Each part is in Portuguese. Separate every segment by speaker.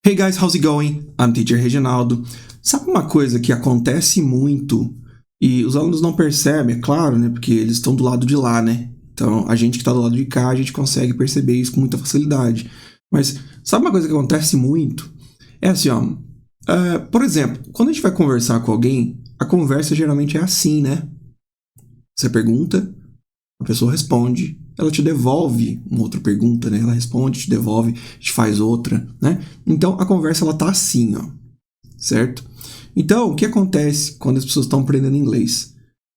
Speaker 1: Hey guys, how's it going? I'm Teacher Reginaldo. Sabe uma coisa que acontece muito e os alunos não percebem, é claro, né? Porque eles estão do lado de lá, né? Então, a gente que está do lado de cá, a gente consegue perceber isso com muita facilidade. Mas sabe uma coisa que acontece muito? É assim, ó. Por exemplo, quando a gente vai conversar com alguém, a conversa geralmente é assim, né? Você pergunta, a pessoa responde, ela te devolve uma outra pergunta, né? Ela responde, te devolve, te faz outra, né? Então, a conversa, ela tá assim, ó. Certo? Então, o que acontece quando as pessoas estão aprendendo inglês?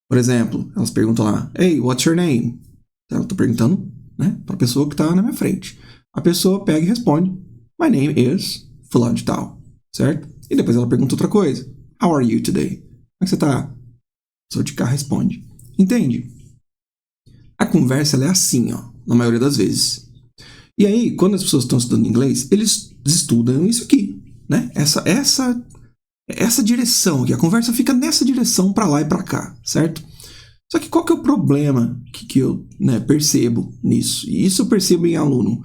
Speaker 1: Por exemplo, elas perguntam lá, Hey, what's your name? Então, eu tô perguntando, né? Pra pessoa que tá na minha frente. A pessoa pega e responde, My name is fulano de tal. Certo? E depois ela pergunta outra coisa. How are you today? Como é que você tá? A pessoa de cá responde. Entende? A conversa ela é assim, ó, na maioria das vezes. E aí, quando as pessoas estão estudando inglês, eles estudam isso aqui, né? Essa direção aqui. A conversa fica nessa direção para lá e para cá, certo? Só que qual que é o problema que eu percebo nisso? E isso eu percebo em aluno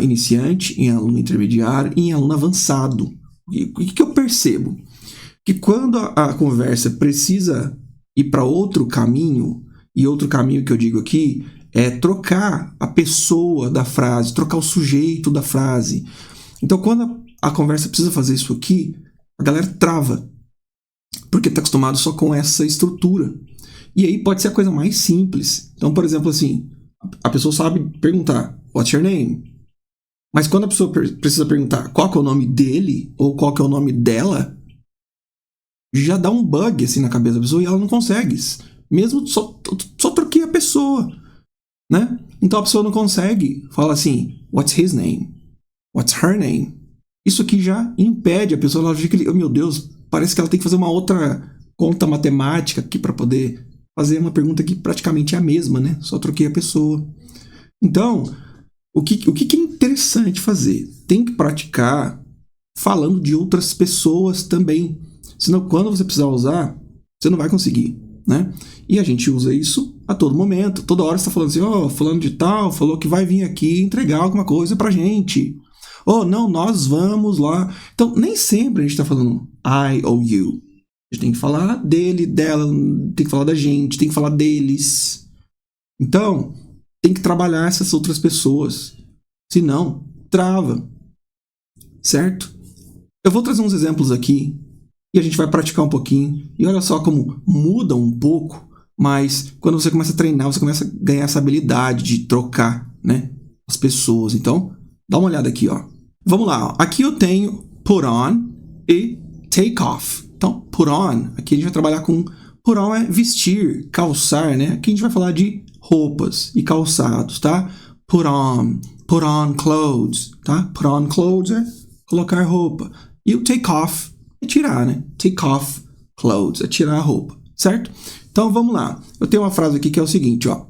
Speaker 1: iniciante, em aluno intermediário e em aluno avançado. E o que eu percebo? Que quando a conversa precisa ir para outro caminho, e outro caminho que eu digo aqui é trocar a pessoa da frase, trocar o sujeito da frase. Então, quando a conversa precisa fazer isso aqui, a galera trava, porque está acostumado só com essa estrutura. E aí pode ser a coisa mais simples. Então, por exemplo, assim, a pessoa sabe perguntar, What's your name? Mas quando a pessoa precisa perguntar qual que é o nome dele ou qual que é o nome dela, já dá um bug assim na cabeça da pessoa e ela não consegue. Mesmo só troquei a pessoa, né? Então a pessoa não consegue falar assim, what's his name? What's her name? Isso aqui já impede a pessoa, ela fica, oh, meu Deus, parece que ela tem que fazer uma outra conta matemática aqui para poder fazer uma pergunta que praticamente é a mesma, né? Só troquei a pessoa. Então, o que é interessante fazer? Tem que praticar falando de outras pessoas também. Senão, quando você precisar usar, você não vai conseguir, né? E a gente usa isso a todo momento. Toda hora você está falando assim, fulano de tal falou que vai vir aqui entregar alguma coisa pra gente. Não, nós vamos lá. Então, nem sempre a gente está falando I ou you. A gente tem que falar dele, dela, tem que falar da gente, tem que falar deles. Então, tem que trabalhar essas outras pessoas. Senão, trava. Certo? Eu vou trazer uns exemplos aqui e a gente vai praticar um pouquinho. E olha só como muda um pouco, mas quando você começa a treinar, você começa a ganhar essa habilidade de trocar, né, as pessoas. Então, dá uma olhada aqui, ó. Vamos lá, ó. Aqui eu tenho put on e take off. Então, put on, aqui a gente vai trabalhar com put on é vestir, calçar, né? Aqui a gente vai falar de roupas e calçados, tá? Put on clothes, tá? Put on clothes é colocar roupa. E o take off é tirar, né? Take off clothes, é tirar a roupa, certo? Então, vamos lá. Eu tenho uma frase aqui que é o seguinte, ó.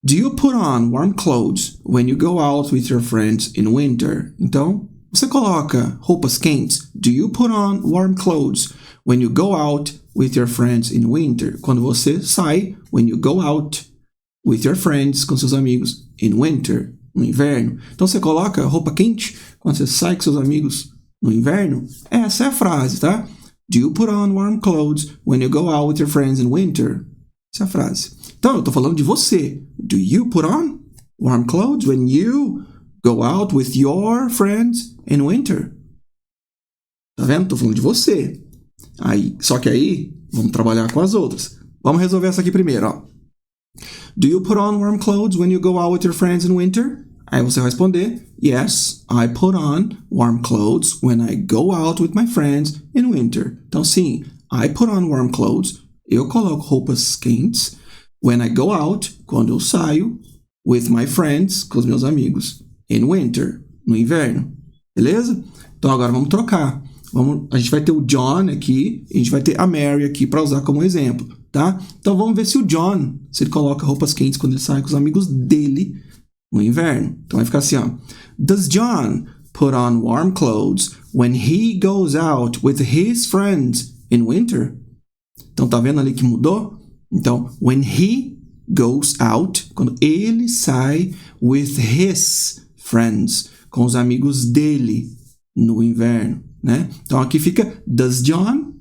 Speaker 1: Do you put on warm clothes when you go out with your friends in winter? Então, você coloca roupas quentes. Do you put on warm clothes when you go out with your friends in winter? Quando você sai, when you go out with your friends, com seus amigos, in winter, no inverno. Então, você coloca roupa quente quando você sai com seus amigos no inverno? Essa é a frase, tá? Do you put on warm clothes when you go out with your friends in winter? Essa é a frase. Então, eu tô falando de você. Do you put on warm clothes when you go out with your friends in winter? Tá vendo? Tô falando de você. Só que aí, vamos trabalhar com as outras. Vamos resolver essa aqui primeiro, ó. Do you put on warm clothes when you go out with your friends in winter? Aí você vai responder, Yes, I put on warm clothes when I go out with my friends in winter. Então, sim, I put on warm clothes. Eu coloco roupas quentes when I go out, quando eu saio, with my friends, com os meus amigos, in winter, no inverno. Beleza? Então, agora vamos trocar. A gente vai ter o John aqui, e a gente vai ter a Mary aqui para usar como exemplo, tá? Então, vamos ver se o John, se ele coloca roupas quentes quando ele sai com os amigos dele no inverno. Então vai ficar assim, ó. Does John put on warm clothes when he goes out with his friends in winter? Então tá vendo ali que mudou? Então, when he goes out, quando ele sai with his friends, com os amigos dele no inverno, né? Então aqui fica does John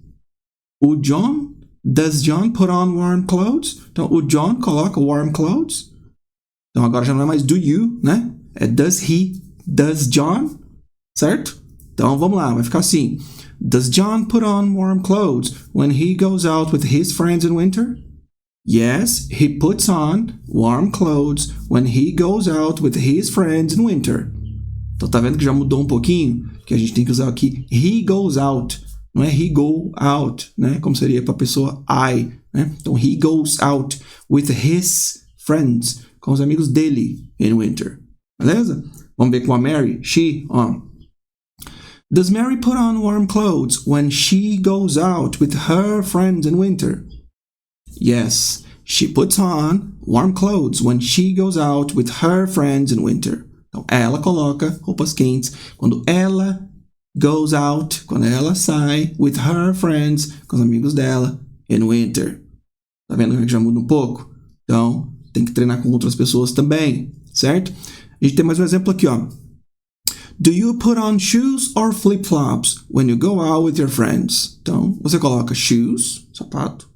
Speaker 1: put on warm clothes? Então o John coloca warm clothes. Então agora já não é mais do you, né? É does John, certo? Então vamos lá, vai ficar assim. Does John put on warm clothes when he goes out with his friends in winter? Yes, he puts on warm clothes when he goes out with his friends in winter. Então tá vendo que já mudou um pouquinho? Que a gente tem que usar aqui he goes out, não é he go out, né? Como seria para a pessoa I, né? Então he goes out with his friends, com os amigos dele in winter. Beleza? Vamos ver com a Mary. She, ó. Does Mary put on warm clothes when she goes out with her friends in winter? Yes, she puts on warm clothes when she goes out with her friends in winter. Então, ela coloca roupas quentes quando ela goes out, quando ela sai with her friends, com os amigos dela, in winter. Tá vendo como é que já muda um pouco? Então, tem que treinar com outras pessoas também, certo? A gente tem mais um exemplo aqui, ó. Do you put on shoes or flip-flops when you go out with your friends? Então, você coloca shoes, sapato,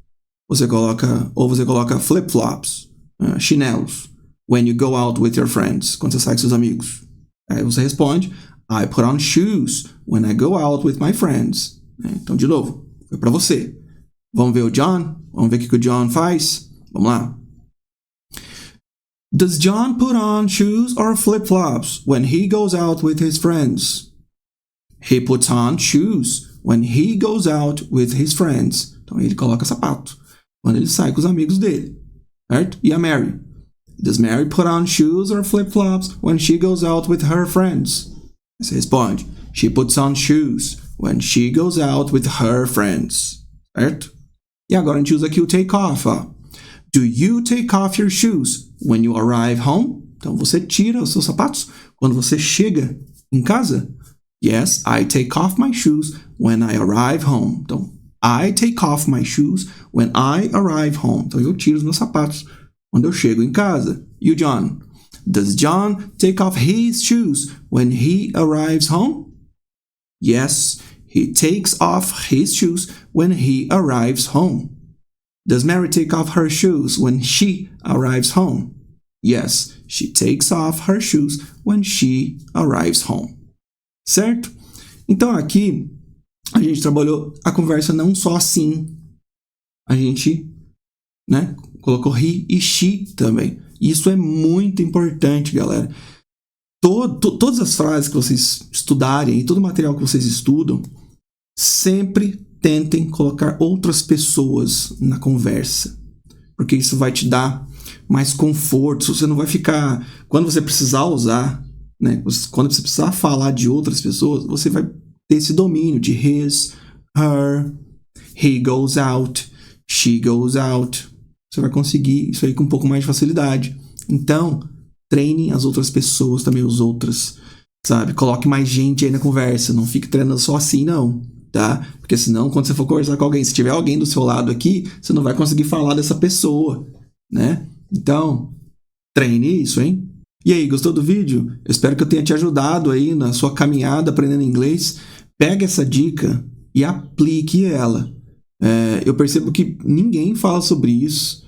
Speaker 1: você coloca flip-flops, chinelos, when you go out with your friends, quando você sai com seus amigos. Aí você responde, I put on shoes when I go out with my friends. Então, de novo, foi para você. Vamos ver o John? Vamos ver o que o John faz? Vamos lá. Does John put on shoes or flip-flops when he goes out with his friends? He puts on shoes when he goes out with his friends. Então, ele coloca sapato quando ele sai com os amigos dele, certo? E a Mary? Does Mary put on shoes or flip-flops when she goes out with her friends? Você responde, she puts on shoes when she goes out with her friends, certo? E agora a gente usa aqui o take off, ó. Do you take off your shoes when you arrive home? Então você tira os seus sapatos quando você chega em casa? Yes, I take off my shoes when I arrive home. Então, I take off my shoes when I arrive home. Então eu tiro os meus sapatos quando eu chego em casa. E o John? Does John take off his shoes when he arrives home? Yes, he takes off his shoes when he arrives home. Does Mary take off her shoes when she arrives home? Yes, she takes off her shoes when she arrives home. Certo? Então aqui a gente trabalhou a conversa não só assim. A gente, né, colocou he e she também. Isso é muito importante, galera. Todas as frases que vocês estudarem e todo o material que vocês estudam, sempre tentem colocar outras pessoas na conversa, porque isso vai te dar mais conforto. Você não vai ficar... Quando você precisar usar, né, quando você precisar falar de outras pessoas, você vai ter esse domínio de his, her, he goes out, she goes out. Você vai conseguir isso aí com um pouco mais de facilidade. Então, treine as outras pessoas também, os outros, sabe? Coloque mais gente aí na conversa, não fique treinando só assim, não. Tá? Porque senão, quando você for conversar com alguém, se tiver alguém do seu lado aqui, você não vai conseguir falar dessa pessoa, né? Então, treine isso, hein? E aí, gostou do vídeo? Eu espero que eu tenha te ajudado aí na sua caminhada aprendendo inglês. Pega essa dica e aplique ela. Eu percebo que ninguém fala sobre isso.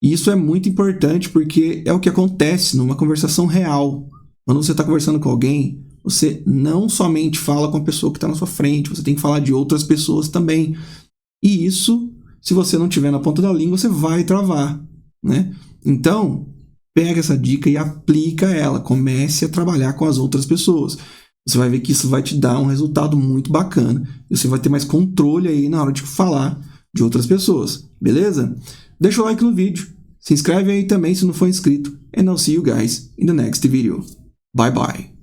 Speaker 1: E isso é muito importante porque é o que acontece numa conversação real. Quando você está conversando com alguém, você não somente fala com a pessoa que está na sua frente, você tem que falar de outras pessoas também. E isso, se você não tiver na ponta da língua, você vai travar, né? Então, pega essa dica e aplica ela. Comece a trabalhar com as outras pessoas. Você vai ver que isso vai te dar um resultado muito bacana. E você vai ter mais controle aí na hora de falar de outras pessoas. Beleza? Deixa o like no vídeo. Se inscreve aí também se não for inscrito. And I'll see you guys in the next video. Bye bye.